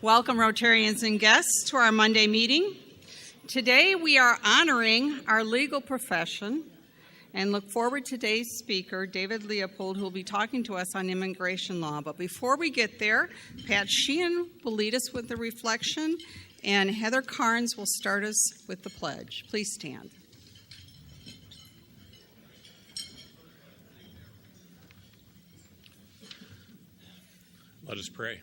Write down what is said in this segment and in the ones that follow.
Welcome, Rotarians and guests, to our Monday meeting. Today we are honoring our legal profession and look forward to today's speaker, David Leopold, who will be talking to us on immigration law. But before we get there, Pat Sheehan will lead us with the reflection, and Heather Carnes will start us with the pledge. Please stand. Let us pray.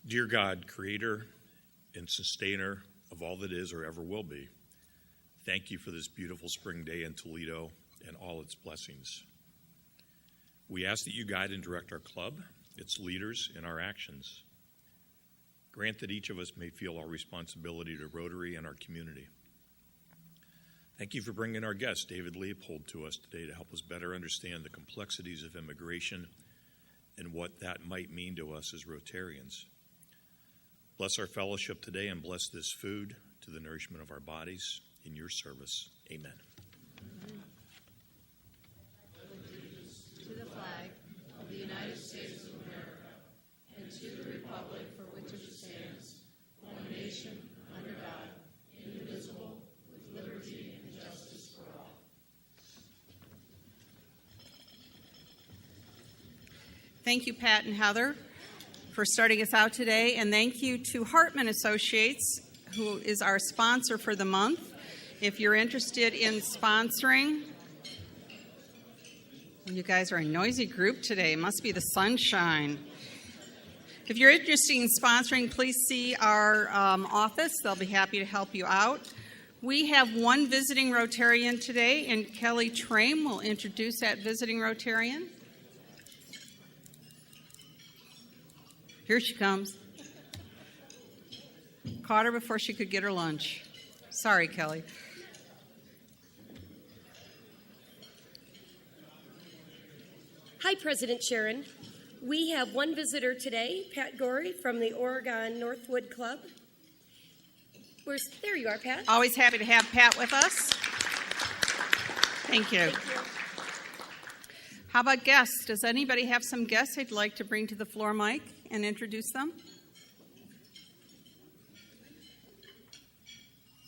Dear God, creator and sustainer of all that is or ever will be, thank you for this beautiful spring day in Toledo and all its blessings. We ask that you guide and direct our club, its leaders, and our actions. Grant that each of us may feel our responsibility to Rotary and our community. Thank you for bringing our guest, David Leopold, to us today to help us better understand the complexities of immigration and what that might mean to us as Rotarians. Bless our fellowship today and bless this food to the nourishment of our bodies in your service. Amen. Allegiance to the flag of the United States of America and to the republic for which it stands, one nation, under God, indivisible, with liberty and justice for all. Thank you, Pat and Heather, for starting us out today, and thank you to Hartman Associates, who is our sponsor for the month. If you're interested in sponsoring, you guys are a noisy group today. It must be the sunshine. If you're interested in sponsoring, please see our office. They'll be happy to help you out. We have one visiting Rotarian today, and Kelly Trame will introduce that visiting Rotarian. Here she comes. Caught her before she could get her lunch. Sorry, Kelly. Hi, President Sharon. We have one visitor today, Pat Gorey from the Oregon Northwood Club. There you are, Pat. Always happy to have Pat with us. Thank you. Thank you. How about guests? Does anybody have some guests they'd like to bring to the floor mic and introduce them?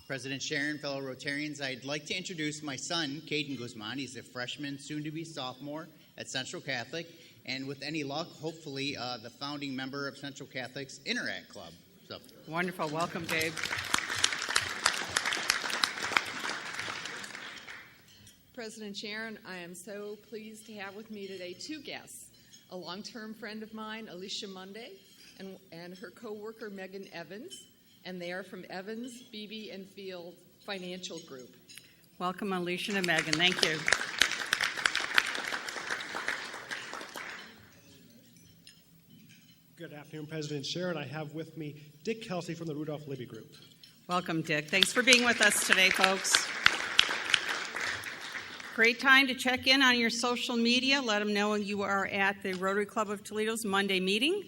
President Sharon, fellow Rotarians, I'd like to introduce my son, Caden Guzman. He's a freshman, soon to be sophomore at Central Catholic, and with any luck, hopefully the founding member of Central Catholic's Interact Club. So. Wonderful. Welcome, Dave. President Sharon, I am so pleased to have with me today two guests, a long-term friend of mine, Alicia Monday, and her co-worker, Megan Evans, and they are from Evans, Beebe, and Field Financial Group. Welcome, Alicia and Megan. Thank you. Good afternoon, President Sharon. I have with me Dick Kelsey from the Rudolph Libby Group. Welcome, Dick. Thanks for being with us today, folks. Great time to check in on your social media. Let them know you are at the Rotary Club of Toledo's Monday meeting.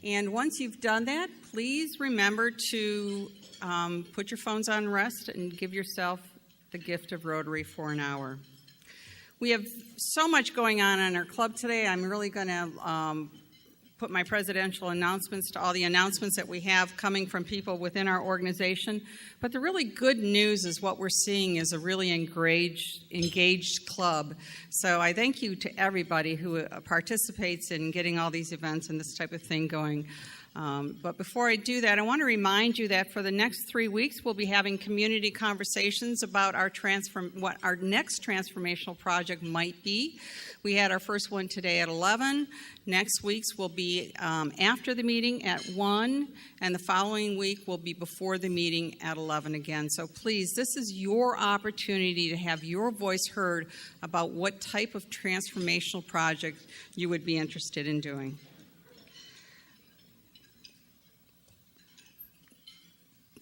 And once you've done that, please remember to put your phones on rest and give yourself the gift of Rotary for an hour. We have so much going on in our club today. I'm really going to put my presidential announcements to all the announcements that we have coming from people within our organization. But the really good news is what we're seeing is a really engaged club. So I thank you to everybody who participates in getting all these events and this type of thing going. But before I do that, I want to remind you that for the next 3 weeks, we'll be having community conversations about what our next transformational project might be. We had our first one today at 11. Next week's will be after the meeting at 1, and the following week will be before the meeting at 11 again. So please, this is your opportunity to have your voice heard about what type of transformational project you would be interested in doing.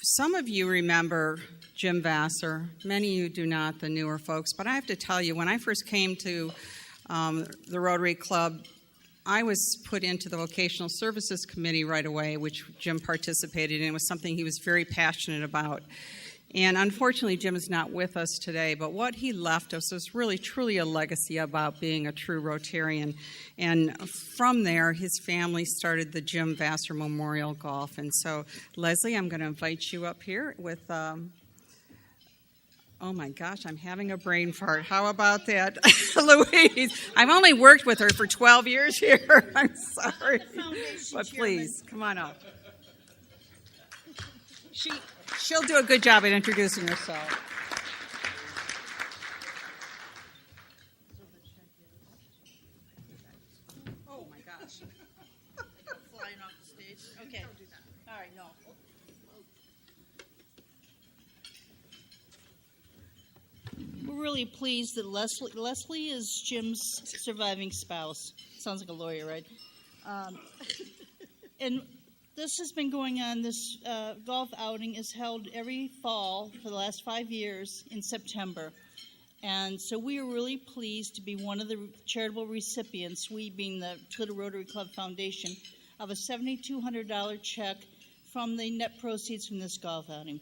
Some of you remember Jim Vassar. Many of you do not, the newer folks. But I have to tell you, when I first came to the Rotary Club, I was put into the Vocational Services Committee right away, which Jim participated in. It was something he was very passionate about. And unfortunately, Jim is not with us today, but what he left us is really, truly a legacy about being a true Rotarian. And from there, his family started the Jim Vassar Memorial Golf. And so, Leslie, I'm going to invite you up here with, oh my gosh, I'm having a brain fart. How about that, Louise? I've only worked with her for 12 years here. I'm sorry. But please, come on up. She'll do a good job at introducing herself. Oh my gosh. Flying off the stage. Okay. All right, no. We're really pleased that Leslie is Jim's surviving spouse. Sounds like a lawyer, right? And this has been going on. This golf outing is held every fall for the last 5 years in September. And so we are really pleased to be one of the charitable recipients, we being the Toledo Rotary Club Foundation, of a $7,200 check from the net proceeds from this golf outing.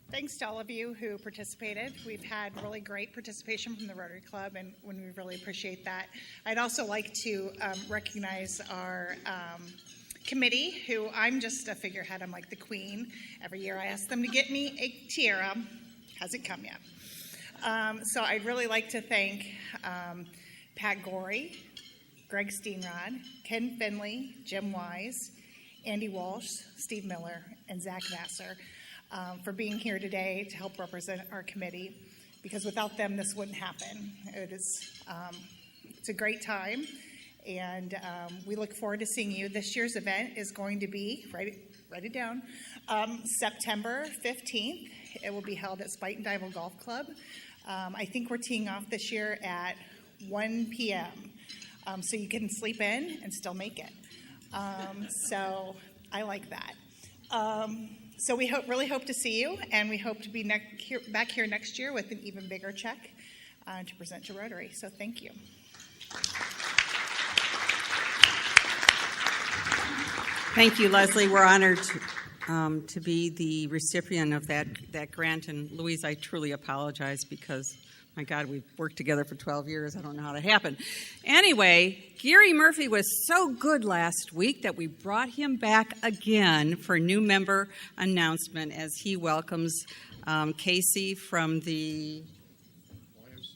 Thanks to all of you who participated. We've had really great participation from the Rotary Club, and we really appreciate that. I'd also like to recognize our committee, who I'm just a figurehead. I'm like the queen. Every year I ask them to get me a tiara. Hasn't come yet. So I'd really like to thank Pat Gorey, Greg Steenrod, Ken Finley, Jim Wise, Andy Walsh, Steve Miller, and Zach Vassar for being here today to help represent our committee, because without them this wouldn't happen. It's a great time, and we look forward to seeing you. This year's event is going to be, write it down, September 15th. It will be held at Spite and Dival Golf Club. I think we're teeing off this year at 1 p.m., so you can sleep in and still make it. So I like that. So we really hope to see you, and we hope to be back here next year with an even bigger check to present to Rotary. So thank you. Thank you, Leslie. We're honored to be the recipient of that grant. And Louise, I truly apologize because, my God, we've worked together for 12 years. I don't know how that happened. Anyway, Gary Murphy was so good last week that we brought him back again for a new member announcement as he welcomes Casey from the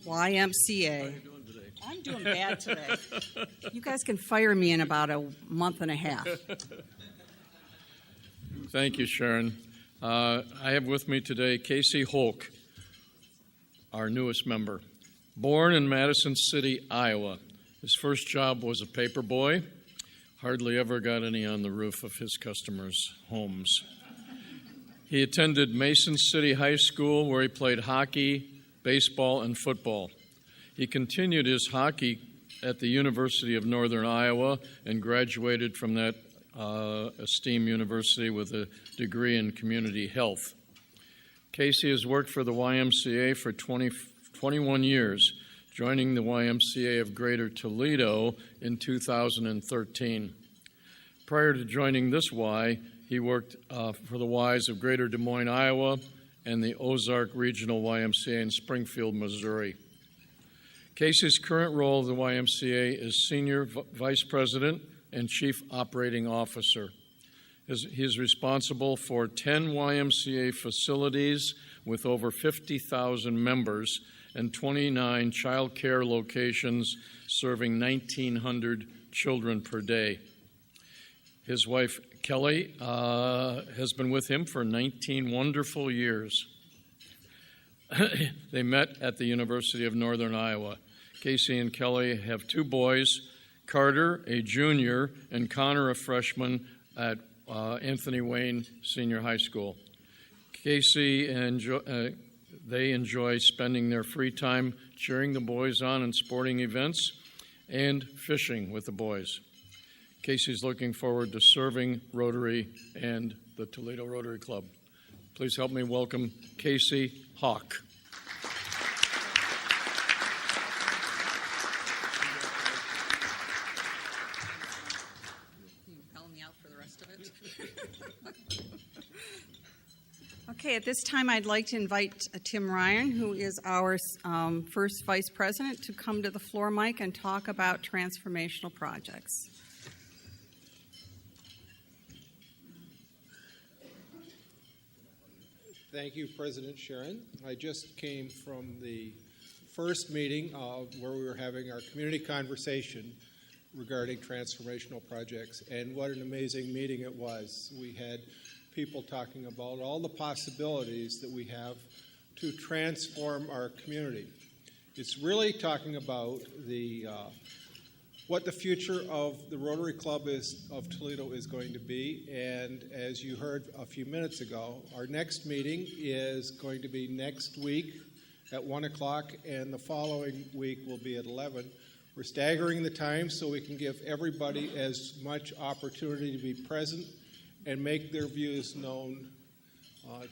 YMCA. I'm doing bad today. You guys can fire me in about a month and a half. Thank you, Sharon. I have with me today Casey Holk, our newest member. Born in Madison City, Iowa. His first job was a paper boy. Hardly ever got any on the roof of his customers' homes. He attended Mason City High School, where he played hockey, baseball, and football. He continued his hockey at the University of Northern Iowa and graduated from that esteemed university with a degree in community health. Casey has worked for the YMCA for 21 years, joining the YMCA of Greater Toledo in 2013. Prior to joining this Y, he worked for the Ys of Greater Des Moines, Iowa, and the Ozark Regional YMCA in Springfield, Missouri. Casey's current role at the YMCA is Senior Vice President and Chief Operating Officer. He is responsible for 10 YMCA facilities with over 50,000 members and 29 child care locations serving 1,900 children per day. His wife, Kelly, has been with him for 19 wonderful years. They met at the University of Northern Iowa. Casey and Kelly have two boys, Carter, a junior, and Connor, a freshman at Anthony Wayne Senior High School. Casey and they enjoy spending their free time cheering the boys on in sporting events and fishing with the boys. Casey's looking forward to serving Rotary and the Toledo Rotary Club. Please help me welcome Casey Hawk. Okay, at this time, I'd like to invite Tim Ryan, who is our first vice president, to come to the floor mic and talk about transformational projects. Thank you, President Sharon. I just came from the first meeting where we were having our community conversation regarding transformational projects, and what an amazing meeting it was. We had people talking about all the possibilities that we have to transform our community. It's really talking about what the future of the Rotary Club of Toledo is going to be, and as you heard a few minutes ago, our next meeting is going to be next week at 1 o'clock, and the following week will be at 11. We're staggering the time so we can give everybody as much opportunity to be present and make their views known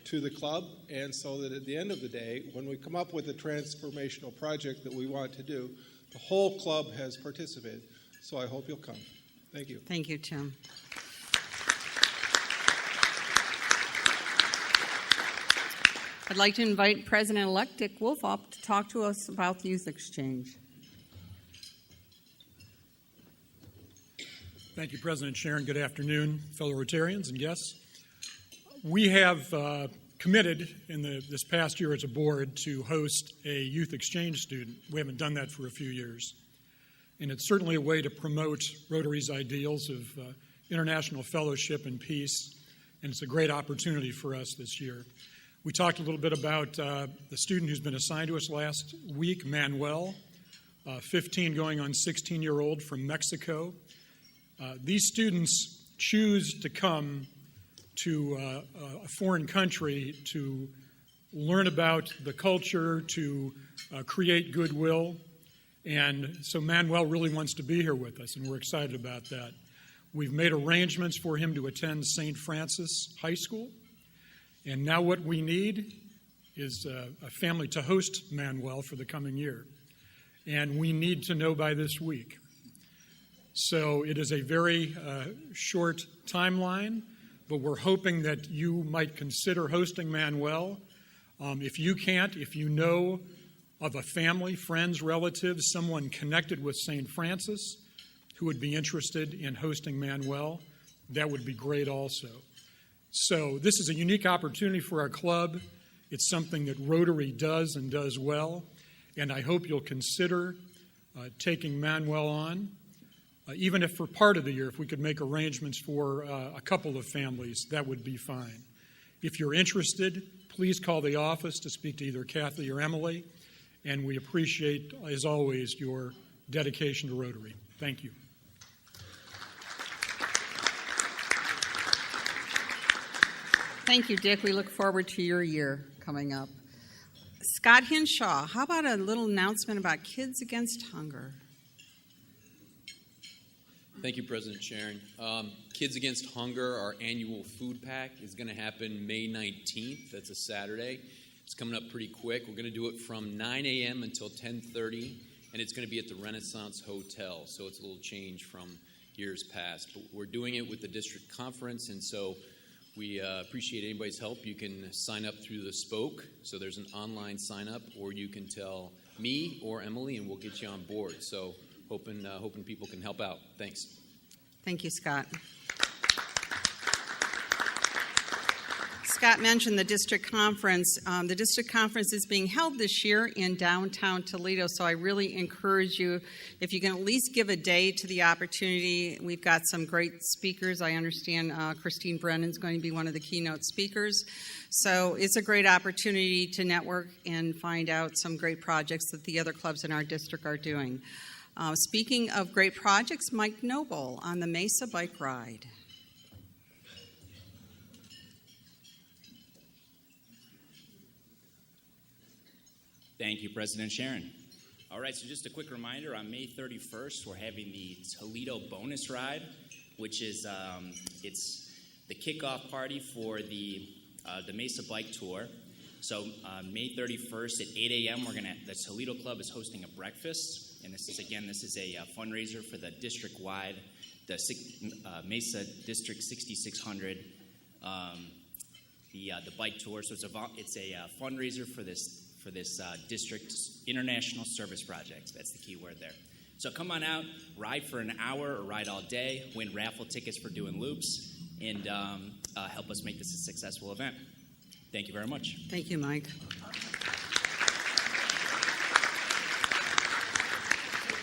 to the club, and so that at the end of the day, when we come up with a transformational project that we want to do, the whole club has participated. So I hope you'll come. Thank you. Thank you, Tim. I'd like to invite President-elect Dick Wolf to talk to us about the Youth Exchange. Thank you, President Sharon. Good afternoon, fellow Rotarians and guests. We have committed in this past year as a board to host a youth exchange student. We haven't done that for a few years. And it's certainly a way to promote Rotary's ideals of international fellowship and peace, and it's a great opportunity for us this year. We talked a little bit about the student who's been assigned to us last week, Manuel, 15 going on 16-year-old from Mexico. These students choose to come to a foreign country to learn about the culture, to create goodwill. And so Manuel really wants to be here with us, and we're excited about that. We've made arrangements for him to attend St. Francis High School. And now what we need is a family to host Manuel for the coming year. And we need to know by this week. So it is a very short timeline, but we're hoping that you might consider hosting Manuel. If you can't, if you know of a family, friends, relatives, someone connected with St. Francis who would be interested in hosting Manuel, that would be great also. So this is a unique opportunity for our club. It's something that Rotary does and does well, and I hope you'll consider taking Manuel on. Even if for part of the year, if we could make arrangements for a couple of families, that would be fine. If you're interested, please call the office to speak to either Kathy or Emily, and we appreciate, as always, your dedication to Rotary. Thank you. Thank you, Dick. We look forward to your year coming up. Scott Hinshaw, how about a little announcement about Kids Against Hunger? Thank you, President Sharon. Kids Against Hunger, our annual food pack, is going to happen May 19th. That's a Saturday. It's coming up pretty quick. We're going to do it from 9 a.m. until 10:30, and it's going to be at the Renaissance Hotel, so it's a little change from years past. But we're doing it with the district conference, and so we appreciate anybody's help. You can sign up through the Spoke, so there's an online sign-up, or you can tell me or Emily, and we'll get you on board. So hoping people can help out. Thanks. Thank you, Scott. Scott mentioned the district conference. The district conference is being held this year in downtown Toledo, so I really encourage you, if you can at least give a day to the opportunity. We've got some great speakers. I understand Christine Brennan's going to be one of the keynote speakers. So it's a great opportunity to network and find out some great projects that the other clubs in our district are doing. Speaking of great projects, Mike Noble on the Mesa Bike Ride. Thank you, President Sharon. All right, so just a quick reminder, on May 31st, we're having the Toledo Bonus Ride, which is it's the kickoff party for the Mesa Bike Tour. So May 31st at 8 a.m., the Toledo Club is hosting a breakfast, and this is a fundraiser for the district-wide, the Mesa District 6600 the bike tour. So it's a fundraiser for this district's international service project. That's the key word there. So come on out, ride for an hour or ride all day, win raffle tickets for doing loops, and help us make this a successful event. Thank you very much. Thank you, Mike.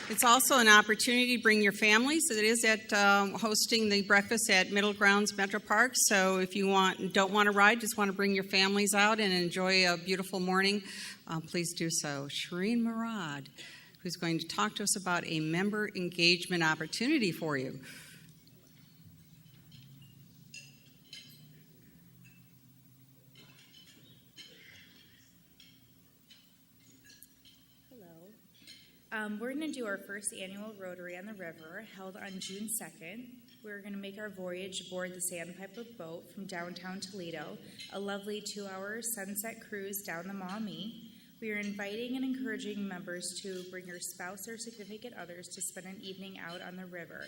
It's also an opportunity to bring your families. It is at hosting the breakfast at Middle Grounds Metro Park. So if you don't want to ride, just want to bring your families out and enjoy a beautiful morning, please do so. Shireen Murad, who's going to talk to us about a member engagement opportunity for you. We're going to do our first annual Rotary on the River, held on June 2nd. We're going to make our voyage aboard the Sandpiper boat from downtown Toledo, a lovely 2-hour sunset cruise down the Maumee. We are inviting and encouraging members to bring your spouse or significant others to spend an evening out on the river.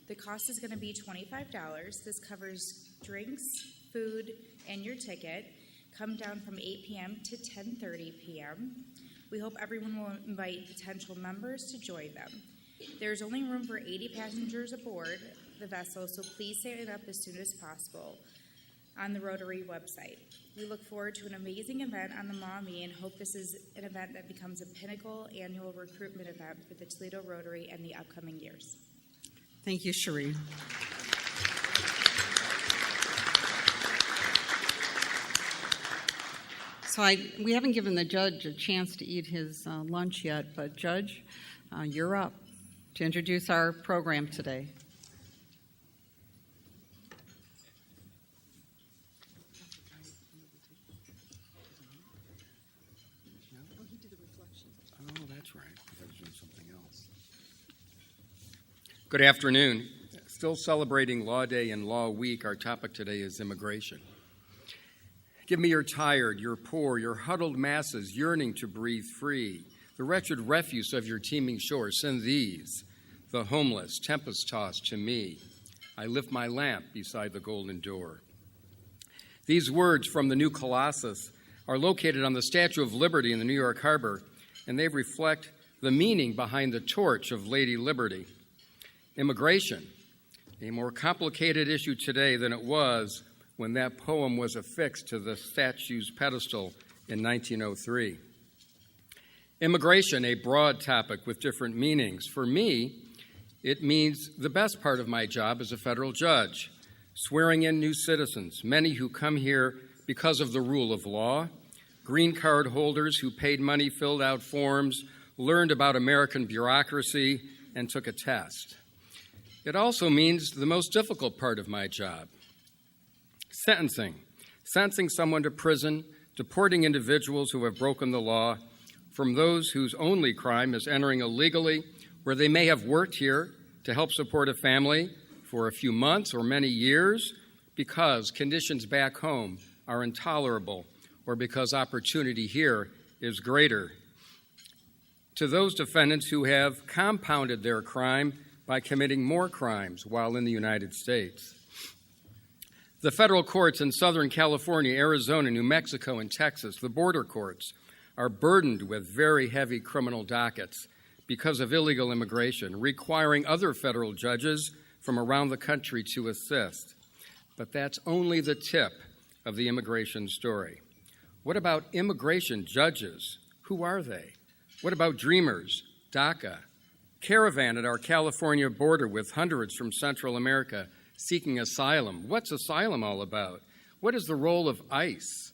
The cost is going to be $25. This covers drinks, food, and your ticket. Come down from 8 p.m. to 10:30 p.m. We hope everyone will invite potential members to join them. There's only room for 80 passengers aboard the vessel, so please sign up as soon as possible on the Rotary website. We look forward to an amazing event on the Maumee and hope this is an event that becomes a pinnacle annual recruitment event for the Toledo Rotary in the upcoming years. Thank you, Shireen. So we haven't given the judge a chance to eat his lunch yet, but Judge, you're up to introduce our program today. Oh, that's right. I was doing something else. Good afternoon. Still celebrating Law Day and Law Week, our topic today is immigration. Give me your tired, your poor, your huddled masses yearning to breathe free, the wretched refuse of your teeming shore. Send these, the homeless, tempest-tossed to me. I lift my lamp beside the golden door. These words from the new Colossus are located on the Statue of Liberty in the New York Harbor, and they reflect the meaning behind the torch of Lady Liberty. Immigration, a more complicated issue today than it was when that poem was affixed to the statue's pedestal in 1903. Immigration, a broad topic with different meanings. For me, it means the best part of my job as a federal judge, swearing in new citizens, many who come here because of the rule of law, green card holders who paid money, filled out forms, learned about American bureaucracy, and took a test. It also means the most difficult part of my job, sentencing someone to prison, deporting individuals who have broken the law from those whose only crime is entering illegally, where they may have worked here to help support a family for a few months or many years because conditions back home are intolerable or because opportunity here is greater. To those defendants who have compounded their crime by committing more crimes while in the United States. The federal courts in Southern California, Arizona, New Mexico, and Texas, the border courts, are burdened with very heavy criminal dockets because of illegal immigration, requiring other federal judges from around the country to assist. But that's only the tip of the immigration story. What about immigration judges? Who are they? What about dreamers, DACA, caravan at our California border with hundreds from Central America seeking asylum? What's asylum all about? What is the role of ICE?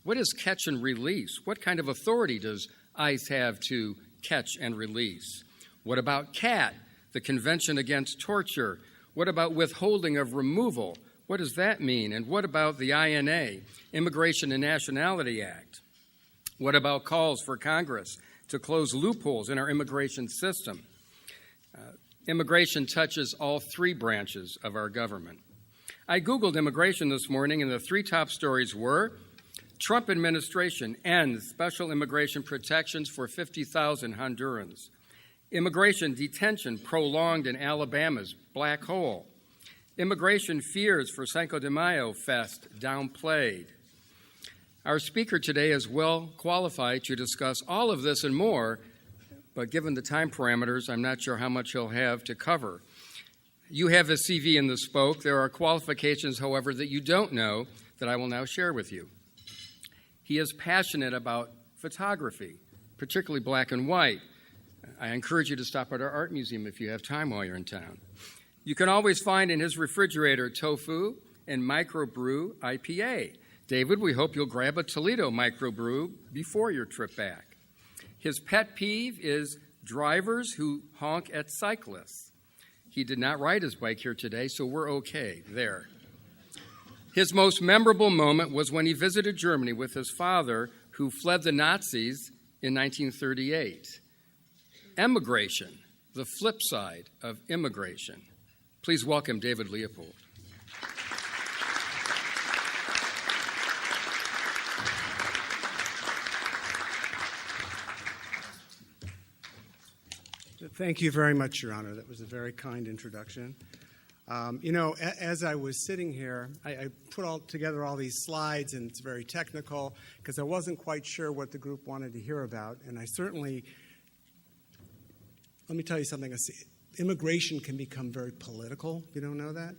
What is catch and release? What kind of authority does ICE have to catch and release? What about CAT, the Convention Against Torture? What about withholding of removal? What does that mean? And what about the INA, Immigration and Nationality Act? What about calls for Congress to close loopholes in our immigration system? Immigration touches all three branches of our government. I Googled immigration this morning, and the three top stories were: Trump administration ends special immigration protections for 50,000 Hondurans. Immigration detention prolonged in Alabama's black hole. Immigration fears for Cinco de Mayo Fest downplayed. Our speaker today is well qualified to discuss all of this and more, but given the time parameters, I'm not sure how much he'll have to cover. You have his CV in the spoke. There are qualifications, however, that you don't know that I will now share with you. He is passionate about photography, particularly black and white. I encourage you to stop at our art museum if you have time while you're in town. You can always find in his refrigerator tofu and microbrew IPA. David, we hope you'll grab a Toledo microbrew before your trip back. His pet peeve is drivers who honk at cyclists. He did not ride his bike here today, so we're okay there. His most memorable moment was when he visited Germany with his father, who fled the Nazis in 1938. Emigration, the flip side of immigration. Please welcome David Leopold. Thank you very much, Your Honor. That was a very kind introduction. As I was sitting here, I put together all these slides, and it's very technical because I wasn't quite sure what the group wanted to hear about. And I certainly, let me tell you something. Immigration can become very political. You don't know that?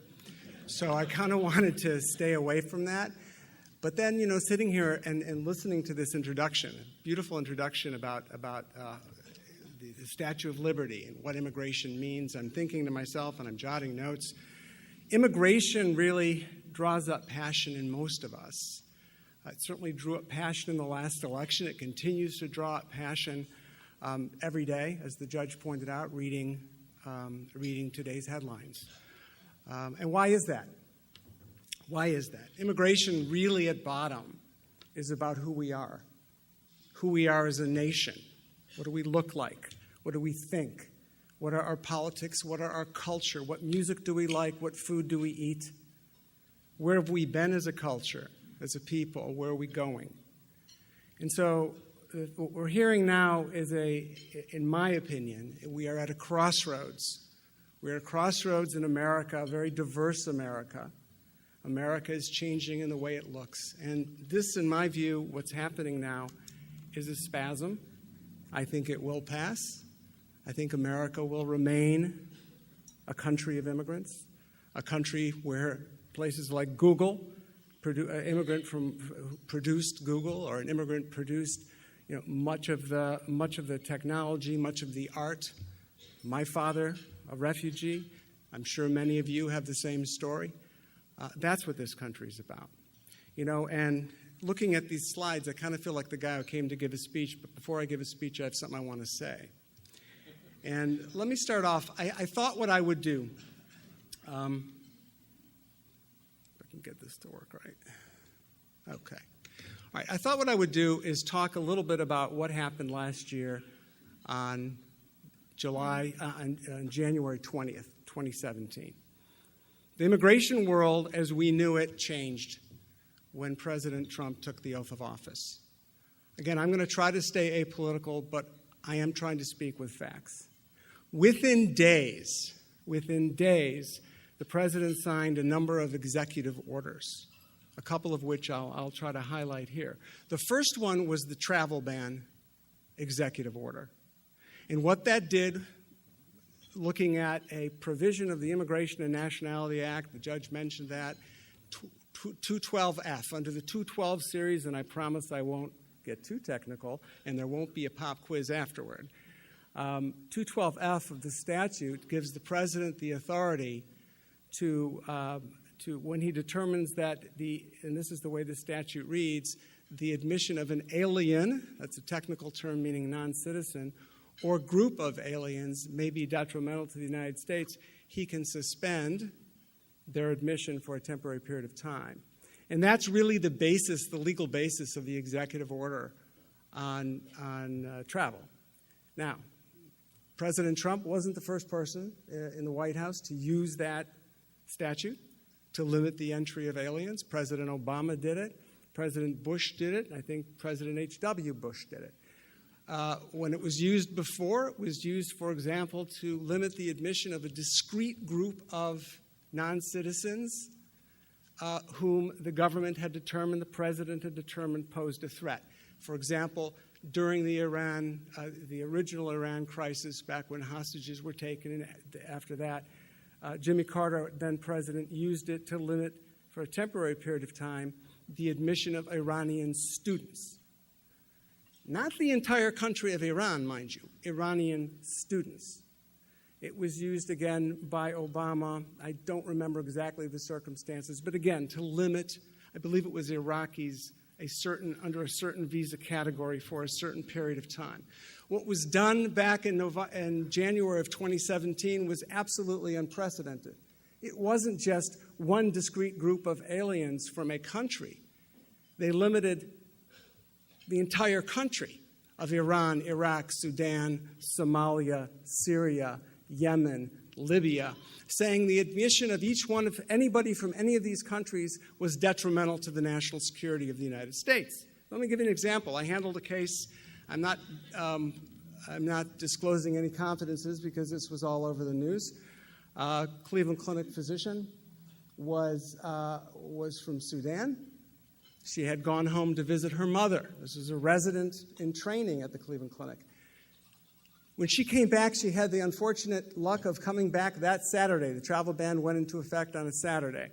So I kind of wanted to stay away from that. But then, sitting here and listening to this introduction, beautiful introduction about the Statue of Liberty and what immigration means, I'm thinking to myself, and I'm jotting notes, immigration really draws up passion in most of us. It certainly drew up passion in the last election. It continues to draw up passion every day, as the judge pointed out, reading today's headlines. And why is that? Why is that? Immigration really at bottom is about who we are as a nation. What do we look like? What do we think? What are our politics? What are our culture? What music do we like? What food do we eat? Where have we been as a culture, as a people? Where are we going? And so what we're hearing now is in my opinion, we are at a crossroads. We're at a crossroads in America, a very diverse America. America is changing in the way it looks. And this, in my view, what's happening now is a spasm. I think it will pass. I think America will remain a country of immigrants, a country where places like Google, an immigrant produced Google, or an immigrant produced much of the technology, much of the art. My father, a refugee. I'm sure many of you have the same story. That's what this country is about. And looking at these slides, I kind of feel like the guy who came to give a speech, but before I give a speech, I have something I want to say. And let me start off. I thought what I would do, if I can get this to work right. Okay. All right. I thought what I would do is talk a little bit about what happened last year on January 20th, 2017. The immigration world, as we knew it, changed when President Trump took the oath of office. Again, I'm going to try to stay apolitical, but I am trying to speak with facts. Within days, the president signed a number of executive orders, a couple of which I'll try to highlight here. The first one was the travel ban executive order. And what that did, looking at a provision of the Immigration and Nationality Act, the judge mentioned that, 212F, under the 212 series, and I promise I won't get too technical, and there won't be a pop quiz afterward. 212F of the statute gives the president the authority to when he determines that and this is the way the statute reads, the admission of an alien, that's a technical term meaning non-citizen, or group of aliens may be detrimental to the United States, he can suspend their admission for a temporary period of time. And that's really the basis, the legal basis of the executive order on travel. Now, President Trump wasn't the first person in the White House to use that statute to limit the entry of aliens. President Obama did it. President Bush did it. I think President H.W. Bush did it. When it was used before, it was used, for example, to limit the admission of a discrete group of non-citizens whom the government had determined, the president had determined, posed a threat. For example, during the original Iran crisis, back when hostages were taken, and after that, Jimmy Carter, then president, used it to limit, for a temporary period of time, the admission of Iranian students. Not the entire country of Iran, mind you, Iranian students. It was used again by Obama. I don't remember exactly the circumstances, but again, to limit, I believe it was Iraqis, under a certain visa category for a certain period of time. What was done back in January of 2017 was absolutely unprecedented. It wasn't just one discrete group of aliens from a country. They limited the entire country of Iran, Iraq, Sudan, Somalia, Syria, Yemen, Libya, saying the admission of anybody from any of these countries was detrimental to the national security of the United States. Let me give you an example. I handled a case. I'm not disclosing any confidences because this was all over the news. Cleveland Clinic physician was from Sudan. She had gone home to visit her mother. This was a resident in training at the Cleveland Clinic. When she came back, she had the unfortunate luck of coming back that Saturday. The travel ban went into effect on a Saturday.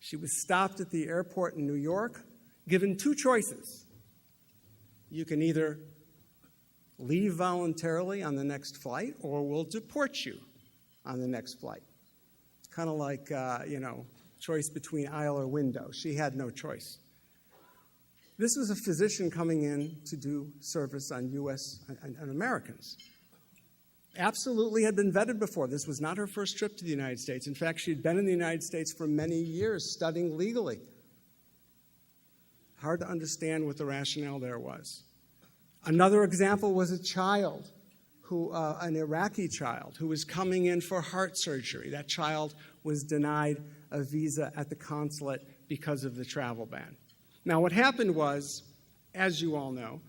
She was stopped at the airport in New York, given two choices. You can either leave voluntarily on the next flight, or we'll deport you on the next flight. It's kind of like, choice between aisle or window. She had no choice. This was a physician coming in to do service on U.S. and Americans. Absolutely had been vetted before. This was not her first trip to the United States. In fact, she had been in the United States for many years studying legally. Hard to understand what the rationale there was. Another example was a child, an Iraqi child, who was coming in for heart surgery. That child was denied a visa at the consulate because of the travel ban. Now, what happened was, as you all know,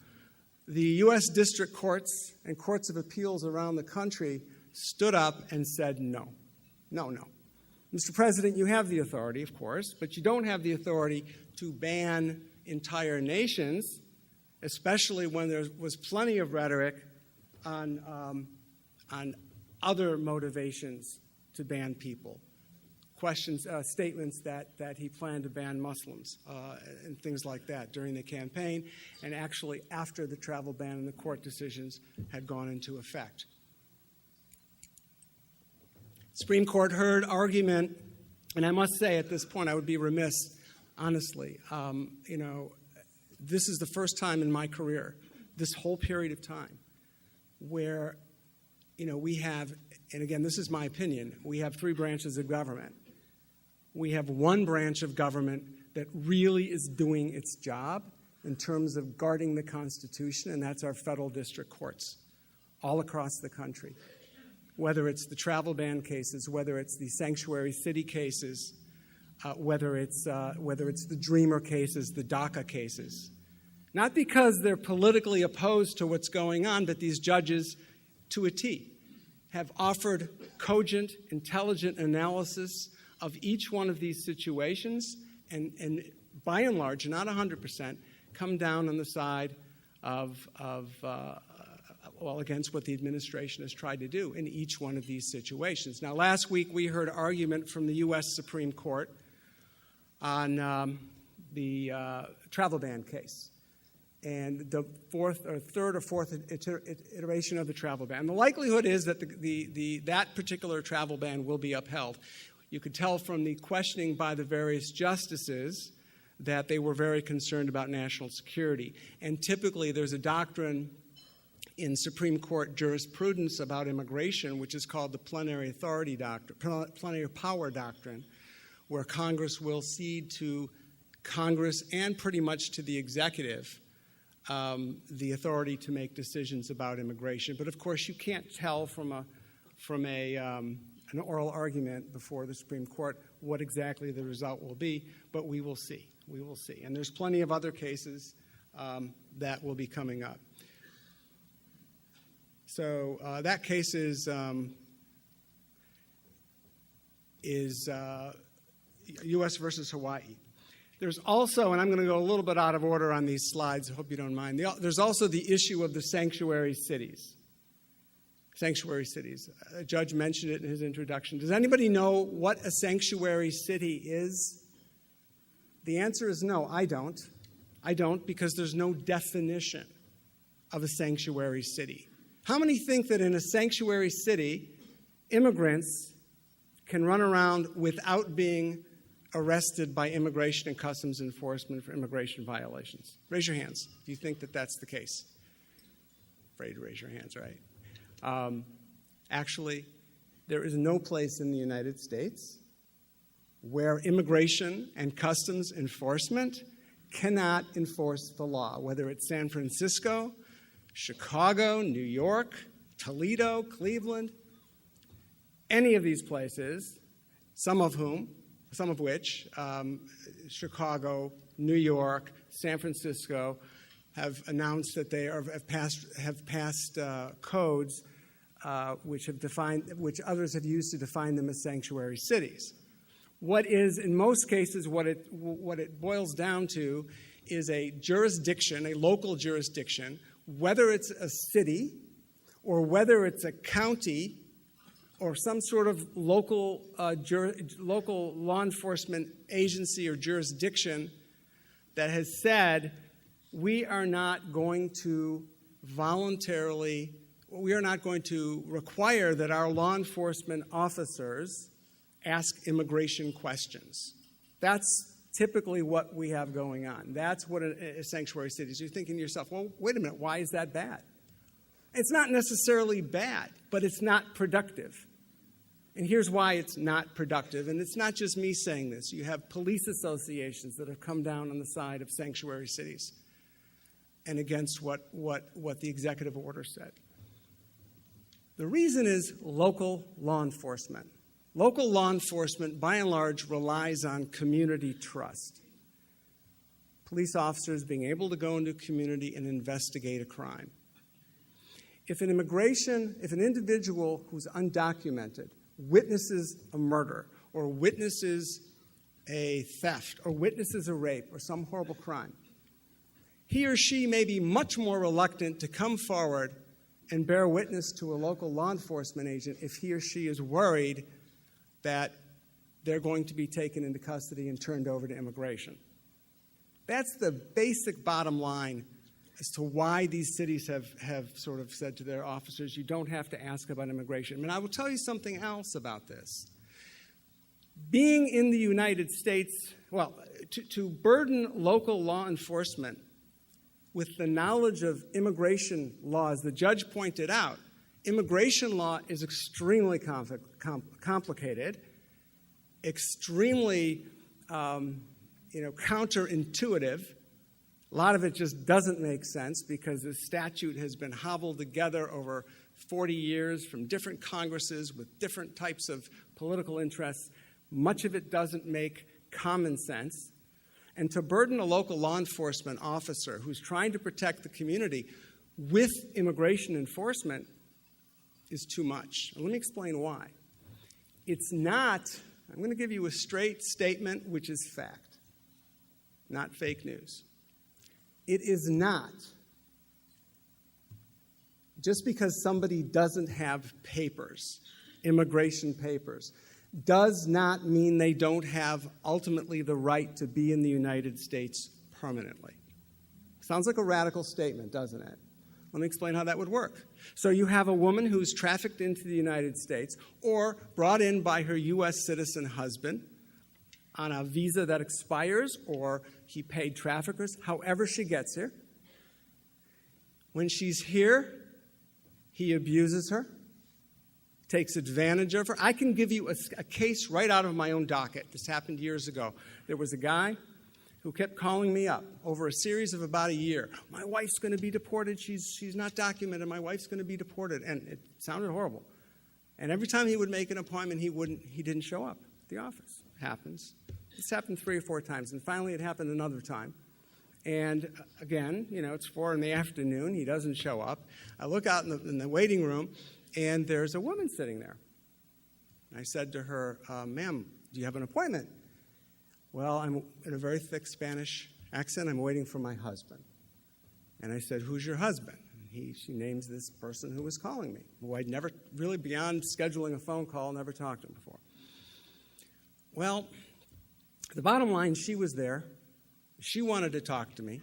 the U.S. district courts and courts of appeals around the country stood up and said, no. Mr. President, you have the authority, of course, but you don't have the authority to ban entire nations, especially when there was plenty of rhetoric on other motivations to ban people. Statements that he planned to ban Muslims and things like that during the campaign, and actually after the travel ban and the court decisions had gone into effect. Supreme Court heard argument, and I must say at this point I would be remiss, honestly. This is the first time in my career, this whole period of time, where we have, and again, this is my opinion, we have three branches of government. We have one branch of government that really is doing its job in terms of guarding the Constitution, and that's our federal district courts all across the country. Whether it's the travel ban cases, whether it's the sanctuary city cases, whether it's the Dreamer cases, the DACA cases. Not because they're politically opposed to what's going on, but these judges, to a T, have offered cogent, intelligent analysis of each one of these situations, and by and large, not 100%, come down on the side against what the administration has tried to do in each one of these situations. Now, last week we heard argument from the U.S. Supreme Court on the travel ban case and the third or fourth iteration of the travel ban. The likelihood is that that particular travel ban will be upheld. You could tell from the questioning by the various justices that they were very concerned about national security. And typically there's a doctrine in Supreme Court jurisprudence about immigration, which is called the plenary authority doctrine, plenary power doctrine, where Congress will cede to Congress and pretty much to the executive the authority to make decisions about immigration. But of course, you can't tell from an oral argument before the Supreme Court what exactly the result will be, but we will see. We will see. And there's plenty of other cases that will be coming up. So that case is U.S. versus Hawaii. There's also, and I'm going to go a little bit out of order on these slides, I hope you don't mind, there's also the issue of the sanctuary cities. Sanctuary cities. A judge mentioned it in his introduction. Does anybody know what a sanctuary city is? The answer is no, I don't. I don't, because there's no definition of a sanctuary city. How many think that in a sanctuary city, immigrants can run around without being arrested by Immigration and Customs Enforcement for immigration violations? Raise your hands. Do you think that that's the case? Afraid to raise your hands, right? Actually, there is no place in the United States where Immigration and Customs Enforcement cannot enforce the law, whether it's San Francisco, Chicago, New York, Toledo, Cleveland, any of these places, some of which, Chicago, New York, San Francisco, have announced that they have passed codes which others have used to define them as sanctuary cities. What is, in most cases, what it boils down to is a jurisdiction, a local jurisdiction, whether it's a city or whether it's a county or some sort of local law enforcement agency or jurisdiction that has said, we are not going to require that our law enforcement officers ask immigration questions. That's typically what we have going on. That's what a sanctuary city is. You're thinking to yourself, well, wait a minute, why is that bad? It's not necessarily bad, but it's not productive. And here's why it's not productive. And it's not just me saying this. You have police associations that have come down on the side of sanctuary cities and against what the executive order said. The reason is local law enforcement. Local law enforcement, by and large, relies on community trust. Police officers being able to go into a community and investigate a crime. If an individual who's undocumented witnesses a murder or witnesses a theft or witnesses a rape or some horrible crime, he or she may be much more reluctant to come forward and bear witness to a local law enforcement agent if he or she is worried that they're going to be taken into custody and turned over to immigration. That's the basic bottom line as to why these cities have sort of said to their officers, you don't have to ask about immigration. And I will tell you something else about this. Being in the United States, to burden local law enforcement with the knowledge of immigration law, as the judge pointed out, immigration law is extremely complicated, extremely counterintuitive. A lot of it just doesn't make sense because the statute has been hobbled together over 40 years from different Congresses with different types of political interests. Much of it doesn't make common sense. And to burden a local law enforcement officer who's trying to protect the community with immigration enforcement is too much. And let me explain why. It's not, I'm going to give you a straight statement, which is fact, not fake news. It is not, just because somebody doesn't have papers, immigration papers, does not mean they don't have ultimately the right to be in the United States permanently. Sounds like a radical statement, doesn't it? Let me explain how that would work. So you have a woman who's trafficked into the United States or brought in by her U.S. citizen husband on a visa that expires, or he paid traffickers, however she gets here. When she's here, he abuses her, takes advantage of her. I can give you a case right out of my own docket. This happened years ago. There was a guy who kept calling me up over a series of about a year. My wife's going to be deported. She's not documented. My wife's going to be deported. And it sounded horrible. And every time he would make an appointment, he didn't show up at the office. It happens. This happened 3 or 4 times. And finally, it happened another time. And again, it's 4 p.m. He doesn't show up. I look out in the waiting room, and there's a woman sitting there. And I said to her, ma'am, do you have an appointment? Well, I'm in a very thick Spanish accent. I'm waiting for my husband. And I said, who's your husband? And she names this person who was calling me, who I'd never really, beyond scheduling a phone call, never talked to him before. Well, the bottom line, she was there. She wanted to talk to me,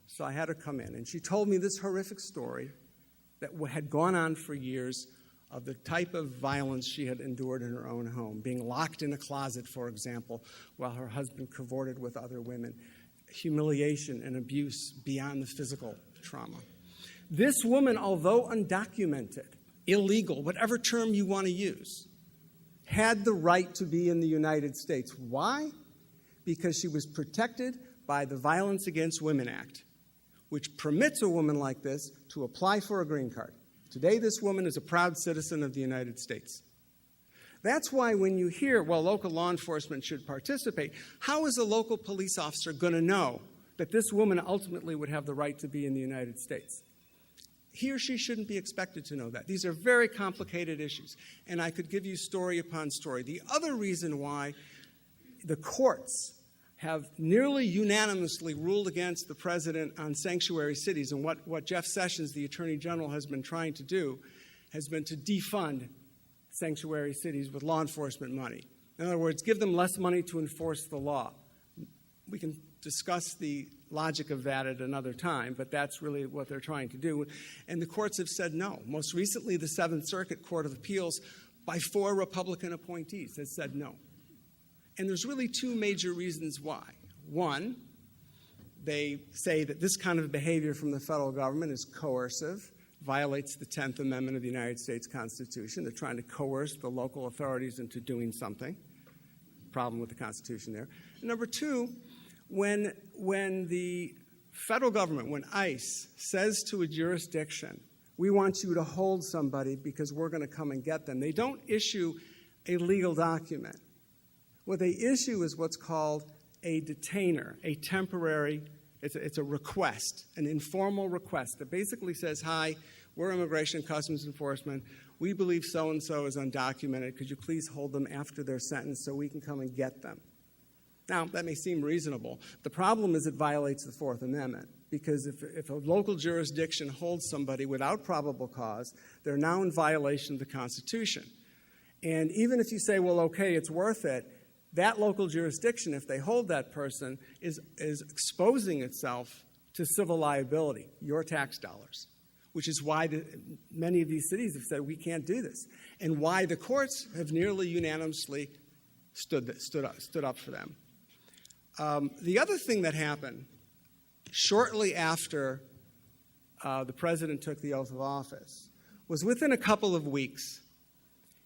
so I had her come in. And she told me this horrific story that had gone on for years of the type of violence she had endured in her own home, being locked in a closet, for example, while her husband cavorted with other women, humiliation and abuse beyond the physical trauma. This woman, although undocumented, illegal, whatever term you want to use, had the right to be in the United States. Why? Because she was protected by the Violence Against Women Act, which permits a woman like this to apply for a green card. Today, this woman is a proud citizen of the United States. That's why when you hear, well, local law enforcement should participate, how is a local police officer going to know that this woman ultimately would have the right to be in the United States? He or she shouldn't be expected to know that. These are very complicated issues, and I could give you story upon story. The other reason why the courts have nearly unanimously ruled against the president on sanctuary cities, and what Jeff Sessions, the Attorney General, has been trying to do has been to defund sanctuary cities with law enforcement money. In other words, give them less money to enforce the law. We can discuss the logic of that at another time, but that's really what they're trying to do. And the courts have said no. Most recently, the Seventh Circuit Court of Appeals, by 4 Republican appointees, has said no. And there's really 2 major reasons why. One, they say that this kind of behavior from the federal government is coercive, violates the 10th Amendment of the United States Constitution. They're trying to coerce the local authorities into doing something. Problem with the Constitution there. And number 2, when the federal government, when ICE says to a jurisdiction, we want you to hold somebody because we're going to come and get them, they don't issue a legal document. What they issue is what's called a detainer, a temporary, it's a request, an informal request that basically says, hi, we're Immigration and Customs Enforcement. We believe so-and-so is undocumented. Could you please hold them after their sentence so we can come and get them? Now, that may seem reasonable. The problem is it violates the Fourth Amendment, because if a local jurisdiction holds somebody without probable cause, they're now in violation of the Constitution. And even if you say, well, okay, it's worth it, that local jurisdiction, if they hold that person, is exposing itself to civil liability, your tax dollars, which is why many of these cities have said we can't do this, and why the courts have nearly unanimously stood up for them. The other thing that happened shortly after the president took the oath of office was within a couple of weeks,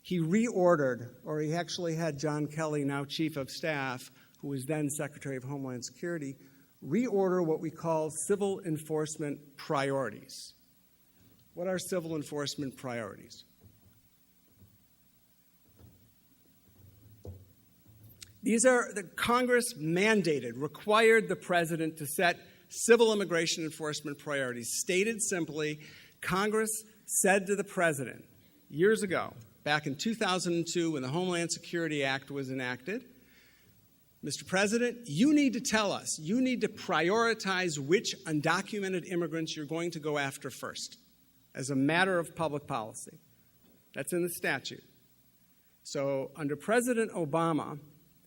he reordered, or he actually had John Kelly, now Chief of Staff, who was then Secretary of Homeland Security, reorder what we call civil enforcement priorities. What are civil enforcement priorities? These are the Congress mandated, required the president to set civil immigration enforcement priorities. Stated simply, Congress said to the president years ago, back in 2002 when the Homeland Security Act was enacted, Mr. President, you need to tell us, you need to prioritize which undocumented immigrants you're going to go after first as a matter of public policy. That's in the statute. So under President Obama,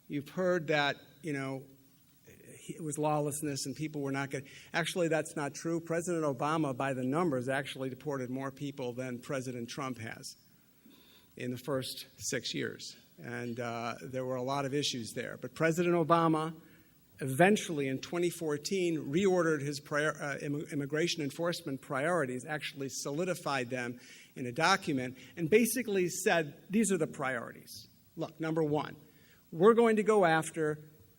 you've heard that, it was lawlessness and people were not getting. Actually, that's not true. President Obama, by the numbers, actually deported more people than President Trump has in the first 6 years. And there were a lot of issues there. But President Obama eventually, in 2014, reordered his immigration enforcement priorities, actually solidified them in a document, and basically said, these are the priorities. Look, number 1, we're going to go after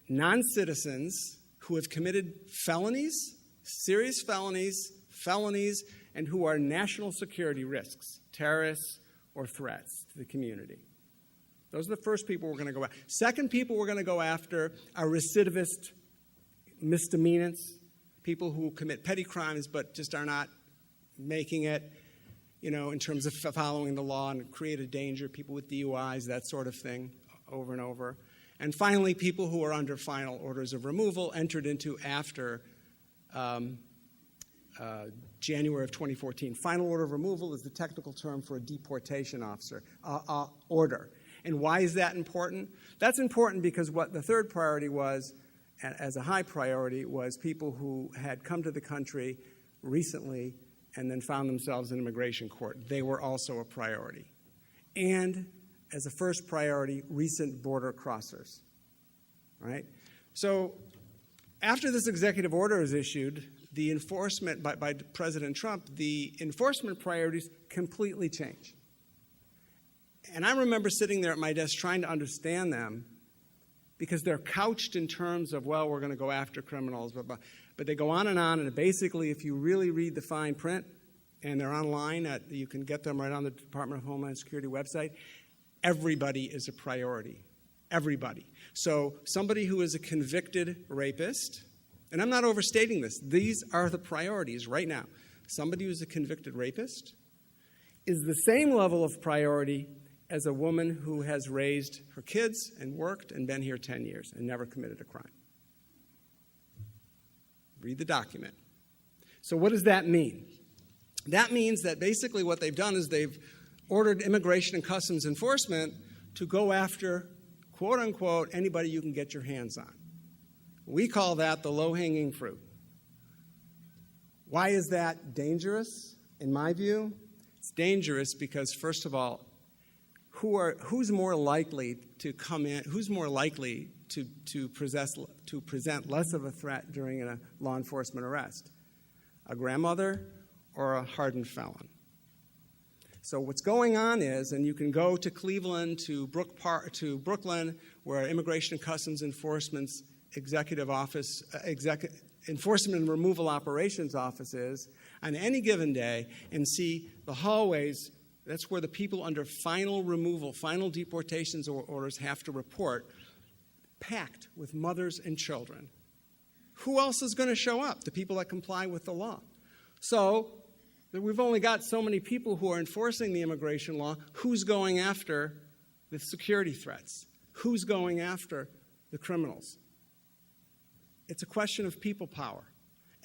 non-citizens who have committed felonies, serious felonies, and who are national security risks, terrorists or threats to the community. Those are the first people we're going to go after. Second people we're going to go after are recidivist misdemeanors, people who commit petty crimes but just are not making it, in terms of following the law and create a danger, people with DUIs, that sort of thing, over and over. And finally, people who are under final orders of removal entered into after January of 2014. Final order of removal is the technical term for a deportation order. And why is that important? That's important because what the third priority was, as a high priority, was people who had come to the country recently and then found themselves in immigration court. They were also a priority. And as a first priority, recent border crossers. Right? So after this executive order is issued, the enforcement by President Trump, the enforcement priorities completely change. And I remember sitting there at my desk trying to understand them because they're couched in terms of, well, we're going to go after criminals, blah, blah. But they go on, and basically, if you really read the fine print, and they're online, you can get them right on the Department of Homeland Security website, everybody is a priority. Everybody. So somebody who is a convicted rapist, and I'm not overstating this, these are the priorities right now. Somebody who's a convicted rapist is the same level of priority as a woman who has raised her kids and worked and been here 10 years and never committed a crime. Read the document. So what does that mean? That means that basically what they've done is they've ordered Immigration and Customs Enforcement to go after, quote unquote, anybody you can get your hands on. We call that the low-hanging fruit. Why is that dangerous, in my view? It's dangerous because, first of all, who's more likely to come in, who's more likely to present less of a threat during a law enforcement arrest? A grandmother or a hardened felon? So what's going on is, and you can go to Cleveland, to Brooklyn, where Immigration and Customs Enforcement's executive office, Enforcement and Removal Operations Office is, on any given day, and see the hallways. That's where the people under final removal, final deportations orders have to report, packed with mothers and children. Who else is going to show up? The people that comply with the law. So we've only got so many people who are enforcing the immigration law. Who's going after the security threats? Who's going after the criminals? It's a question of people power.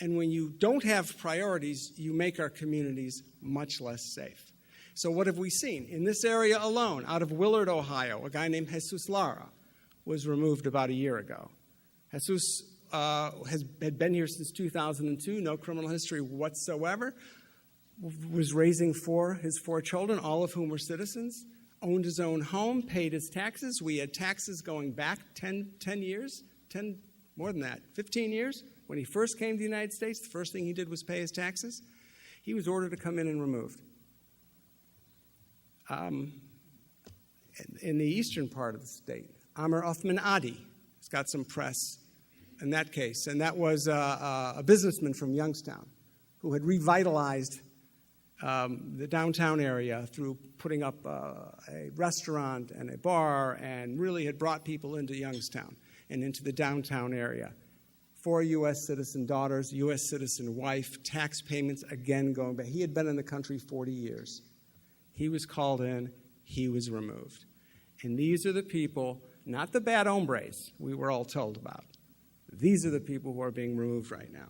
And when you don't have priorities, you make our communities much less safe. So what have we seen? In this area alone, out of Willard, Ohio, a guy named Jesus Lara was removed about a year ago. Jesus had been here since 2002, no criminal history whatsoever, was raising his four children, all of whom were citizens, owned his own home, paid his taxes. We had taxes going back 10 years, more than that, 15 years. When he first came to the United States, the first thing he did was pay his taxes. He was ordered to come in and removed. In the eastern part of the state, Amr Othman Adi has got some press in that case, and that was a businessman from Youngstown who had revitalized the downtown area through putting up a restaurant and a bar and really had brought people into Youngstown and into the downtown area. 4 U.S. citizen daughters, U.S. citizen wife, tax payments, again going back. He had been in the country 40 years. He was called in, he was removed. And these are the people, not the bad hombres we were all told about. These are the people who are being removed right now.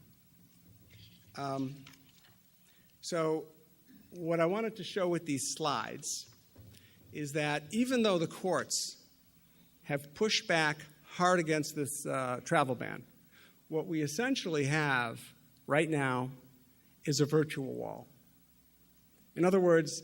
So what I wanted to show with these slides is that even though the courts have pushed back hard against this travel ban, what we essentially have right now is a virtual wall. In other words,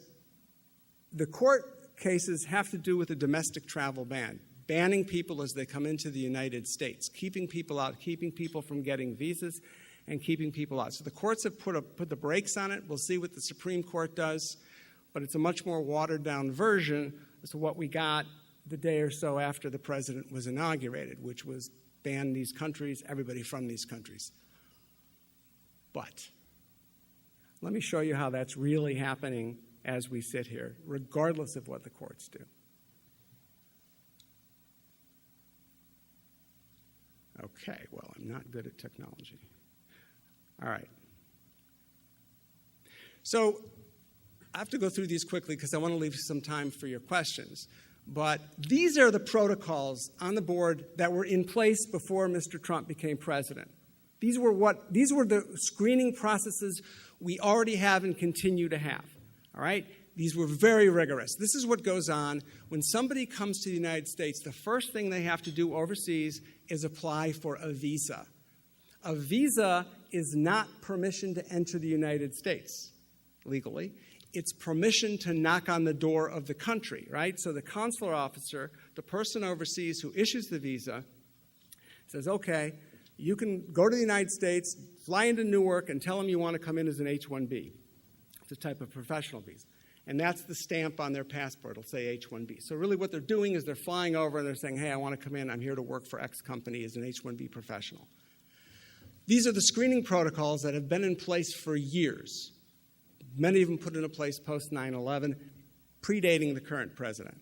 the court cases have to do with a domestic travel ban, banning people as they come into the United States, keeping people out, keeping people from getting visas, and keeping people out. So the courts have put the brakes on it. We'll see what the Supreme Court does, but it's a much more watered-down version as to what we got the day or so after the president was inaugurated, which was ban these countries, everybody from these countries. But let me show you how that's really happening as we sit here, regardless of what the courts do. Okay, well, I'm not good at technology. All right. So I have to go through these quickly because I want to leave some time for your questions. But these are the protocols on the board that were in place before Mr. Trump became president. These were the screening processes we already have and continue to have. All right? These were very rigorous. This is what goes on when somebody comes to the United States. The first thing they have to do overseas is apply for a visa. A visa is not permission to enter the United States legally. It's permission to knock on the door of the country, right? So the consular officer, the person overseas who issues the visa, says, okay, you can go to the United States, fly into Newark, and tell them you want to come in as an H-1B. It's a type of professional visa. And that's the stamp on their passport. It'll say H-1B. So really what they're doing is they're flying over and they're saying, hey, I want to come in. I'm here to work for X company as an H-1B professional. These are the screening protocols that have been in place for years. Many of them put into place post 9/11, predating the current president.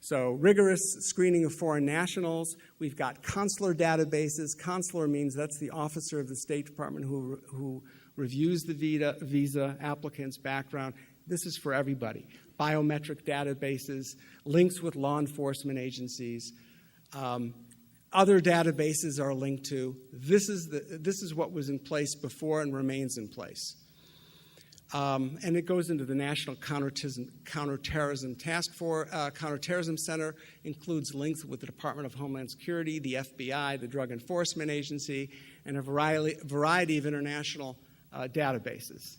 So rigorous screening of foreign nationals. We've got consular databases. Consular means that's the officer of the State Department who reviews the visa applicant's background. This is for everybody. Biometric databases, links with law enforcement agencies. Other databases are linked to. This is what was in place before and remains in place. And it goes into the National Counterterrorism Center, includes links with the Department of Homeland Security, the FBI, the Drug Enforcement Agency, and a variety of international databases.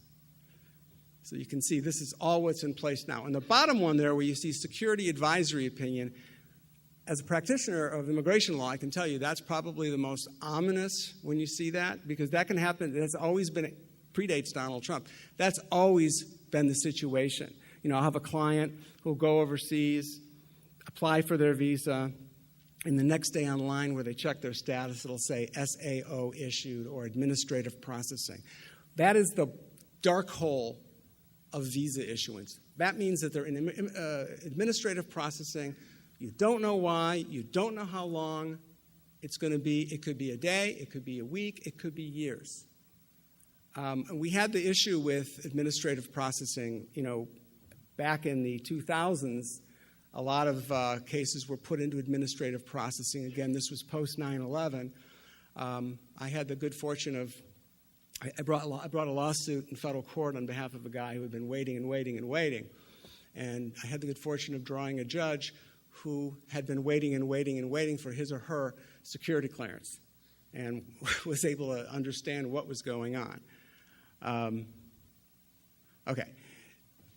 So you can see this is all what's in place now. And the bottom one there where you see security advisory opinion, as a practitioner of immigration law, I can tell you that's probably the most ominous when you see that, because that can happen. That's always been, predates Donald Trump. That's always been the situation. You know, I'll have a client who'll go overseas, apply for their visa, and the next day online where they check their status, it'll say SAO issued or administrative processing. That is the dark hole of visa issuance. That means that they're in administrative processing. You don't know why. You don't know how long it's going to be. It could be a day. It could be a week. It could be years. And we had the issue with administrative processing, you know, back in the 2000s. A lot of cases were put into administrative processing. Again, this was post 9/11. I had the good fortune of I brought a lawsuit in federal court on behalf of a guy who had been waiting and waiting and waiting. And I had the good fortune of drawing a judge who had been waiting and waiting and waiting for his or her security clearance and was able to understand what was going on. Okay.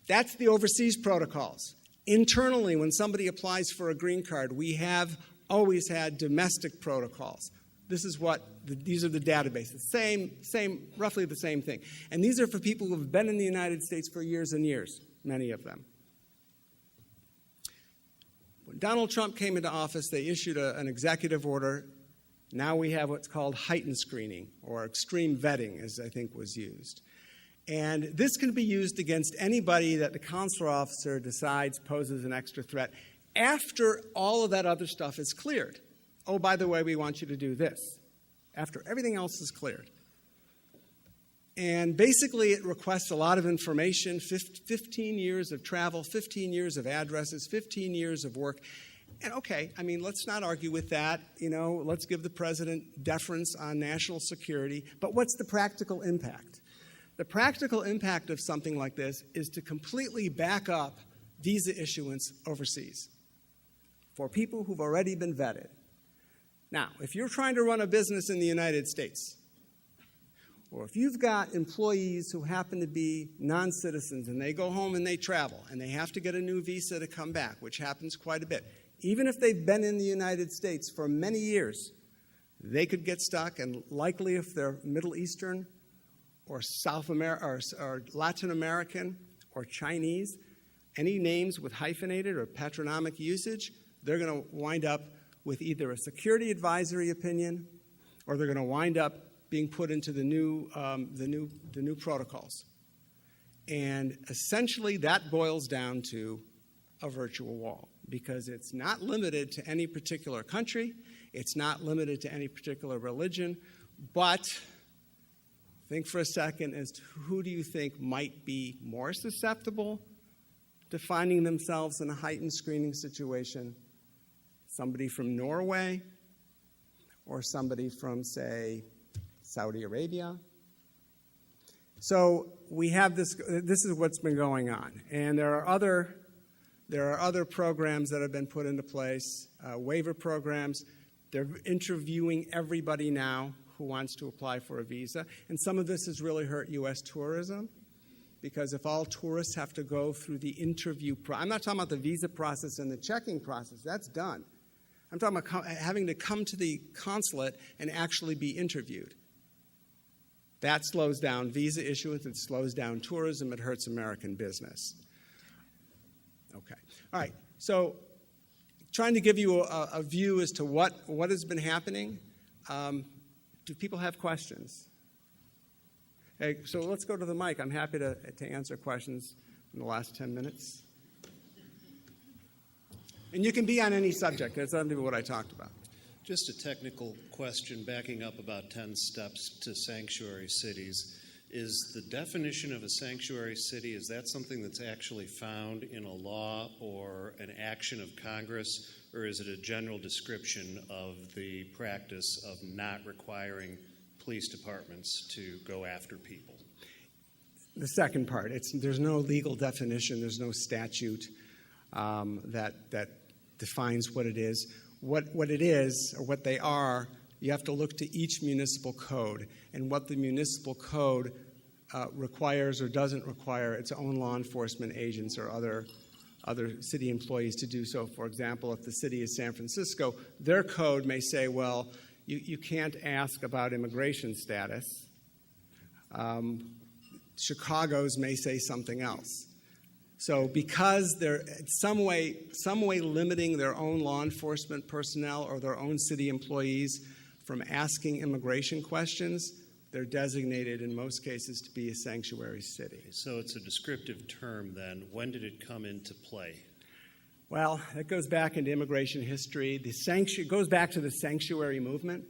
That's the overseas protocols. Internally, when somebody applies for a green card, we have always had domestic protocols. This is these are the databases. Same, roughly the same thing. And these are for people who have been in the United States for years and years, many of them. When Donald Trump came into office, they issued an executive order. Now we have what's called heightened screening, or extreme vetting, as I think was used. And this can be used against anybody that the consular officer decides poses an extra threat after all of that other stuff is cleared. Oh, by the way, we want you to do this, after everything else is cleared. And basically, it requests a lot of information, 15 years of travel, 15 years of addresses, 15 years of work. And okay, I mean, let's not argue with that. You know, let's give the president deference on national security. But what's the practical impact? The practical impact of something like this is to completely back up visa issuance overseas for people who've already been vetted. Now, if you're trying to run a business in the United States, or if you've got employees who happen to be non-citizens and they go home and they travel and they have to get a new visa to come back, which happens quite a bit, even if they've been in the United States for many years, they could get stuck, and likely if they're Middle Eastern or South America or Latin American or Chinese, any names with hyphenated or patronymic usage, they're going to wind up with either a security advisory opinion or they're going to wind up being put into the new protocols. And essentially that boils down to a virtual wall, because it's not limited to any particular country, it's not limited to any particular religion, but think for a second as to who do you think might be more susceptible finding themselves in a heightened screening situation, somebody from Norway or somebody from, say, Saudi Arabia. So we have this is what's been going on. And there are other programs that have been put into place, waiver programs. They're interviewing everybody now who wants to apply for a visa. And some of this has really hurt U.S. tourism, because if all tourists have to go through the interview I'm not talking about the visa process and the checking process. That's done. I'm talking about having to come to the consulate and actually be interviewed. That slows down visa issuance. It slows down tourism. It hurts American business. Okay. All right. So trying to give you a view as to what has been happening. Do people have questions? Hey, so let's go to the mic. I'm happy to answer questions in the last 10 minutes. And you can be on any subject. That's not even what I talked about. Just a technical question backing up about 10 steps to sanctuary cities. Is the definition of a sanctuary city, is that something that's actually found in a law or an action of Congress, or is it a general description of the practice of not requiring police departments to go after people? The second part, there's no legal definition, there's no statute that defines what it is. What it is, or what they are, you have to look to each municipal code and what the municipal code requires or doesn't require its own law enforcement agents or other city employees to do so. For example, if the city is San Francisco, their code may say, well, you can't ask about immigration status. Chicago's may say something else. So because they're some way limiting their own law enforcement personnel or their own city employees from asking immigration questions, they're designated in most cases to be a sanctuary city. So it's a descriptive term then. When did it come into play? Well, it goes back into immigration history. It goes back to the sanctuary movement.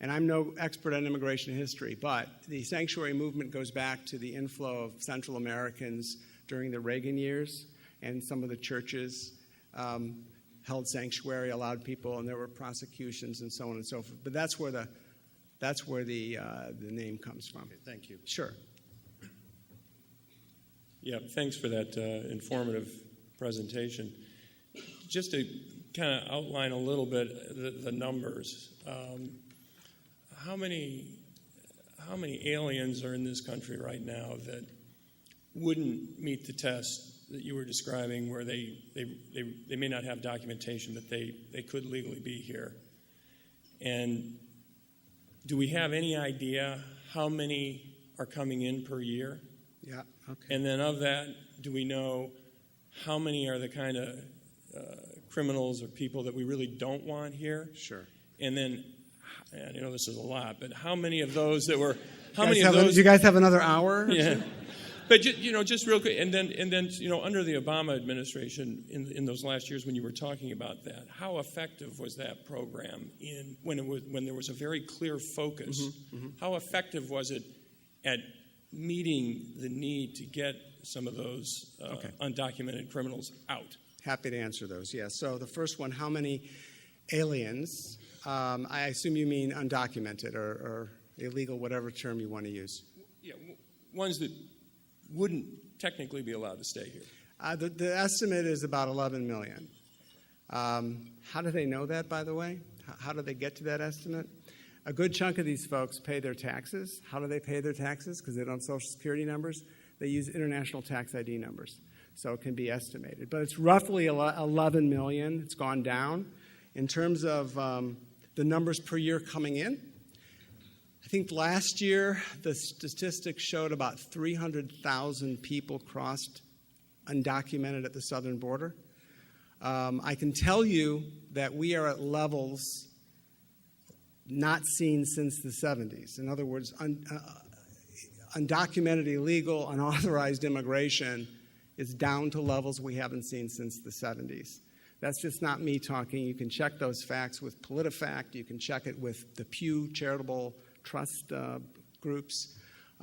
And I'm no expert on immigration history, but the sanctuary movement goes back to the inflow of Central Americans during the Reagan years, and some of the churches held sanctuary, allowed people, and there were prosecutions and so on and so forth. But that's where the name comes from. Okay, thank you. Sure. Yeah, thanks for that informative presentation. Just to kind of outline a little bit the numbers. How many aliens are in this country right now that wouldn't meet the test that you were describing, where they may not have documentation, but they could legally be here? And do we have any idea how many are coming in per year? Yeah, okay. And then of that, do we know how many are the kind of criminals or people that we really don't want here? Sure. And then, I know this is a lot, but how many of those that were, Do you guys have another hour? Yeah. But just real quick, and then under the Obama administration in those last years when you were talking about that, how effective was that program when there was a very clear focus? Mm-hmm, mm-hmm. How effective was it at meeting the need to get some of those undocumented criminals out? Happy to answer those. Yes. So the first one, how many aliens? I assume you mean undocumented or illegal, whatever term you want to use. Yeah, ones that wouldn't technically be allowed to stay here. The estimate is about 11 million. How do they know that, by the way? How do they get to that estimate? A good chunk of these folks pay their taxes. How do they pay their taxes? Because they don't have Social Security numbers. They use international tax ID numbers. So it can be estimated. But it's roughly 11 million. It's gone down. In terms of the numbers per year coming in, I think last year the statistics showed about 300,000 people crossed undocumented at the southern border. I can tell you that we are at levels not seen since the 70s. In other words, undocumented, illegal, unauthorized immigration is down to levels we haven't seen since the 70s. That's just not me talking. You can check those facts with PolitiFact. You can check it with the Pew Charitable Trust groups.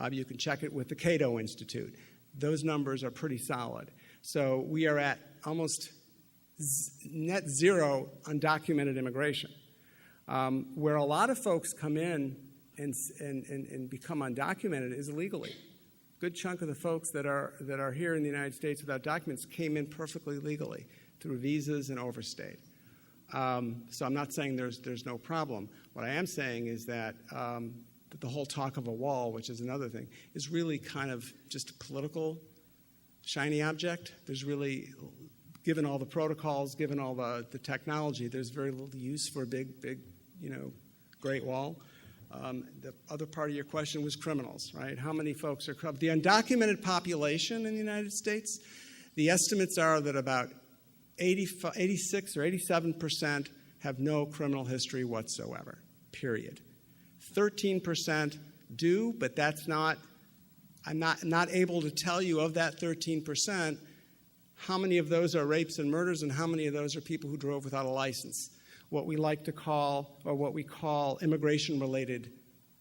You can check it with the Cato Institute. those numbers are pretty solid. So we are at almost net zero undocumented immigration. Where a lot of folks come in and become undocumented is illegally. Good chunk of the folks that are here in the United States without documents came in perfectly legally through visas and overstayed. So I'm not saying there's no problem. What I am saying is that the whole talk of a wall, which is another thing, is really kind of just a political shiny object. There's really, given all the protocols, given all the technology, there's very little use for a big, Great Wall. The other part of your question was criminals, right? How many folks are corrupt? The undocumented population in the United States, the estimates are that about 86 or 87% have no criminal history whatsoever, period. 13% do, but that's not, I'm not able to tell you of that 13%, how many of those are rapes and murders and how many of those are people who drove without a license. What we like to call, or what we call immigration-related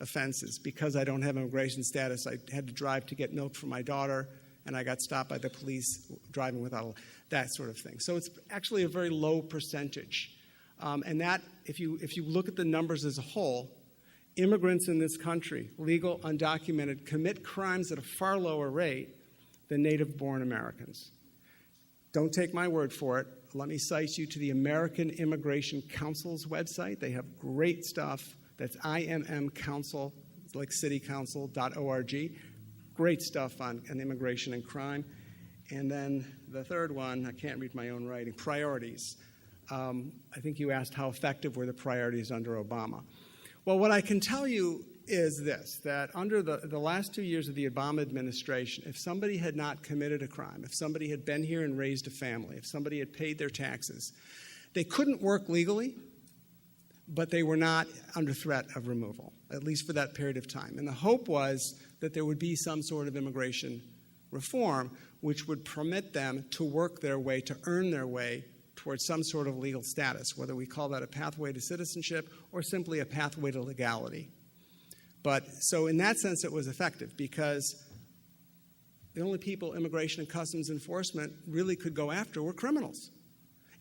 offenses. Because I don't have immigration status, I had to drive to get milk for my daughter, and I got stopped by the police driving without that sort of thing. So it's actually a very low percentage. And that, if you look at the numbers as a whole, immigrants in this country, legal, undocumented, commit crimes at a far lower rate than native-born Americans. Don't take my word for it. Let me cite you to the American Immigration Council's website. They have great stuff. That's IMMCouncil, like citycouncil.org. Great stuff on immigration and crime. And then the third one, I can't read my own writing, priorities. I think you asked how effective were the priorities under Obama. Well, what I can tell you is this, that under the last 2 years of the Obama administration, if somebody had not committed a crime, if somebody had been here and raised a family, if somebody had paid their taxes, they couldn't work legally, but they were not under threat of removal, at least for that period of time. And the hope was that there would be some sort of immigration reform which would permit them to work their way, to earn their way towards some sort of legal status, whether we call that a pathway to citizenship or simply a pathway to legality. But so in that sense, it was effective because the only people Immigration and Customs Enforcement really could go after were criminals.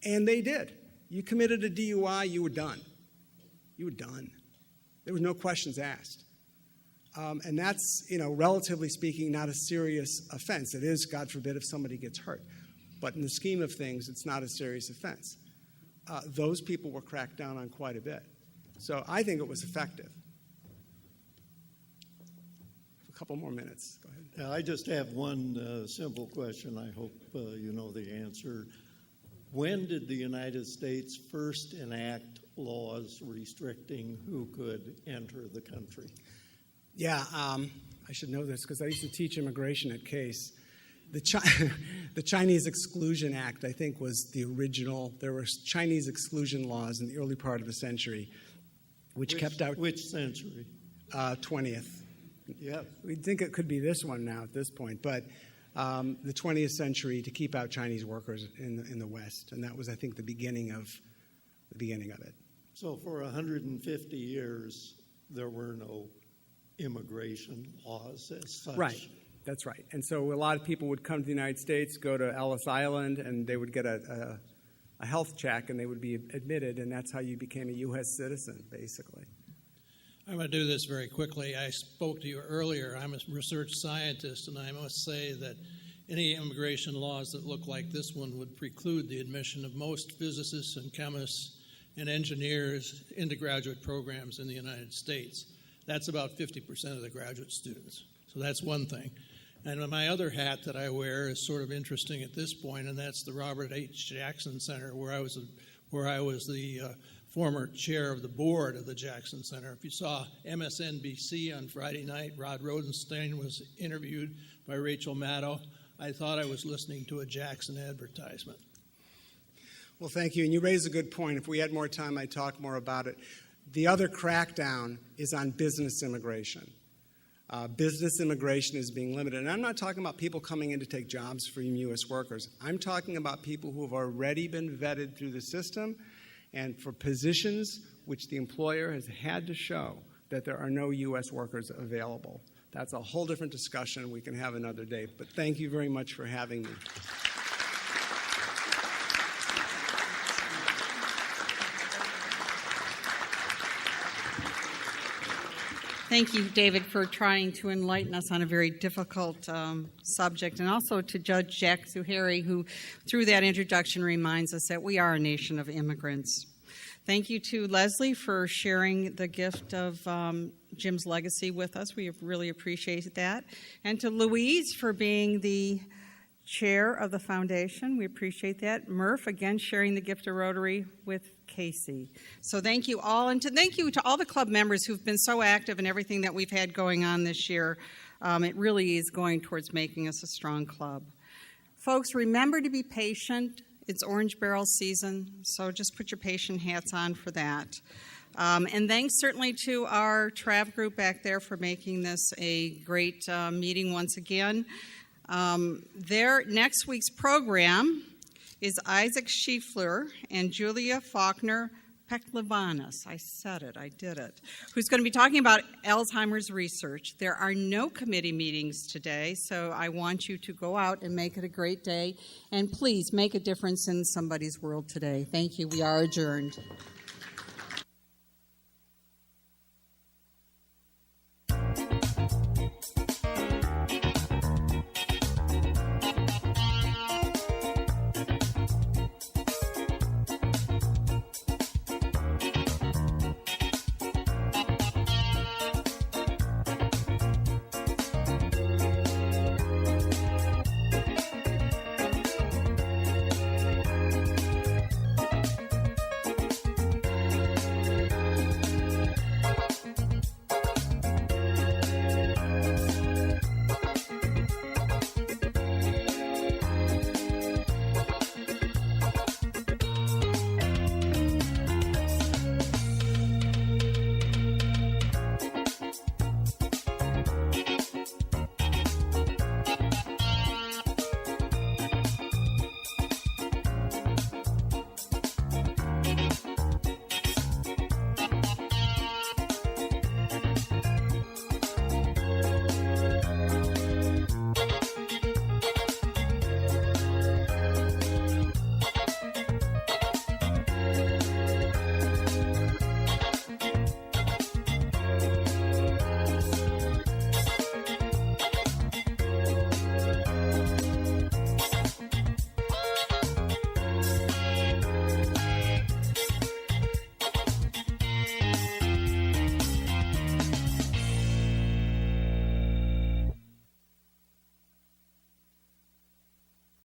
And they did. You committed a DUI, you were done. You were done. There was no questions asked. And that's, relatively speaking, not a serious offense. It is, God forbid, if somebody gets hurt. But in the scheme of things, it's not a serious offense. Those people were cracked down on quite a bit. So I think it was effective. A couple more minutes. Go ahead. I just have one simple question. I hope you know the answer. When did the United States first enact laws restricting who could enter the country? Yeah, I should know this because I used to teach immigration at Case. The Chinese Exclusion Act, I think, was the original. There were Chinese exclusion laws in the early part of the century, which kept out. Which century? 20th. Yeah. We'd think it could be this one now at this point, but the 20th century to keep out Chinese workers in the West, and that was, I think, the beginning of it. So for 150 years, there were no immigration laws as such. Right. That's right. And so a lot of people would come to the United States, go to Ellis Island, and they would get a health check, and they would be admitted, and that's how you became a U.S. citizen, basically. I'm going to do this very quickly. I spoke to you earlier. I'm a research scientist, and I must say that any immigration laws that look like this one would preclude the admission of most physicists and chemists and engineers into graduate programs in the United States. That's about 50% of the graduate students. So that's one thing. And my other hat that I wear is sort of interesting at this point, and that's the Robert H. Jackson Center, where I was the former chair of the board of the Jackson Center. If you saw MSNBC on Friday night, Rod Rosenstein was interviewed by Rachel Maddow. I thought I was listening to a Jackson advertisement. Well, thank you. And you raise a good point. If we had more time, I'd talk more about it. The other crackdown is on business immigration. Business immigration is being limited. And I'm not talking about people coming in to take jobs from U.S. workers. I'm talking about people who have already been vetted through the system and for positions which the employer has had to show that there are no U.S. workers available. that's a whole different discussion we can have another day. But thank you very much for having me. Thank you, David, for trying to enlighten us on a very difficult subject, and also to Judge Jack Zuhairi, who, through that introduction, reminds us that we are a nation of immigrants. Thank you to Leslie for sharing the gift of Jim's legacy with us. We really appreciate that. And to Louise for being the chair of the foundation. We appreciate that. Murph, again, sharing the gift of Rotary with Casey. So thank you all, and thank you to all the club members who've been so active in everything that we've had going on this year. It really is going towards making us a strong club. Folks, remember to be patient. It's orange barrel season, so just put your patient hats on for that. And thanks certainly to our Trav group back there for making this a great meeting once again. Their next week's program is Isaac Schiefler and Julia Faulkner Peklevanis. I said it, I did it. Who's going to be talking about Alzheimer's research. There are no committee meetings today, so I want you to go out and make it a great day. And please make a difference in somebody's world today. Thank you. We are adjourned.